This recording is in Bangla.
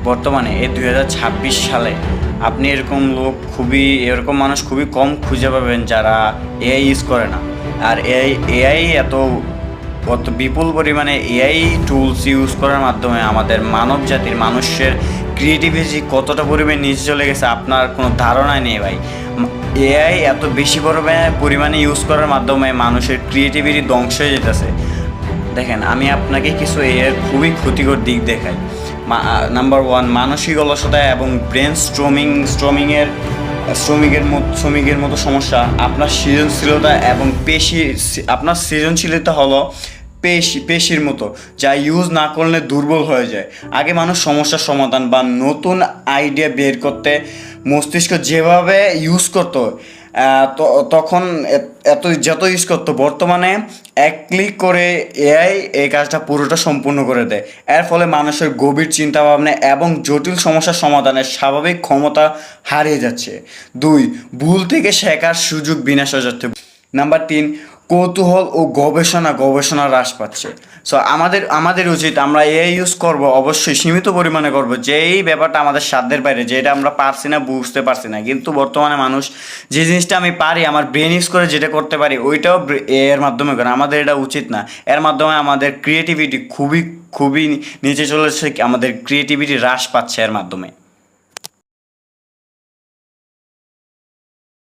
বর্তমানে এই 2026 সালে আপনি এরকম মানুষ খুবই কম খুঁজে পাবেন যারা এআই ইউজ করে না। আর এআই অত বিপুল পরিমাণে এআই টুলস ইউজ করার মাধ্যমে আমাদের মানব জাতির মানুষের ক্রিয়েটিভিটি কতটা পরিমাণে নিচে চলে গেছে আপনার কোনো ধারণা নেই ভাই। এআই এত বেশি পরিমাণে ইউজ করার মাধ্যমে মানুষের ক্রিয়েটিভিটি ধ্বংস হয়ে যেতেছে। দেখেন, আমি আপনাকে কিছু এর খুবই ক্ষতিকর দিক দেখাই। নাম্বার ওয়ান, মানসিক অলসতা এবং ব্রেন শ্রমিকের মতো সমস্যা। আপনার সৃজনশীলতা হলো পেশির মতো, যা ইউজ না করলে দুর্বল হয়ে যায়। আগে মানুষ সমস্যার সমাধান বা নতুন আইডিয়া বের করতে মস্তিষ্ক যেভাবে ইউজ করতো, তখন যত ইউজ করতো, বর্তমানে এক ক্লিক করে এআই এই কাজটা পুরোটা সম্পূর্ণ করে দেয়। এর ফলে মানুষের গভীর চিন্তাভাবনা এবং জটিল সমস্যার সমাধানের স্বাভাবিক ক্ষমতা হারিয়ে যাচ্ছে। 2, ভুল থেকে শেখার সুযোগ বিনাশ হয়ে যাচ্ছে। নাম্বার 3, কৌতূহল ও গবেষণা হ্রাস পাচ্ছে। সো আমাদের উচিত, আমরা এআই ইউজ করব, অবশ্যই সীমিত পরিমাণে করব। যেই ব্যাপারটা আমাদের সাধ্যের বাইরে, যেটা আমরা পারছি না, বুঝতে পারছি না, কিন্তু বর্তমানে মানুষ যে জিনিসটা আমি পারি, আমার ব্রেন ইউজ করে যেটা করতে পারি, ওইটাও এর মাধ্যমে করে। আমাদের এটা উচিত না। এর মাধ্যমে আমাদের ক্রিয়েটিভিটি খুবই নিচে চলে এসেছে, আমাদের ক্রিয়েটিভিটি হ্রাস পাচ্ছে এর মাধ্যমে।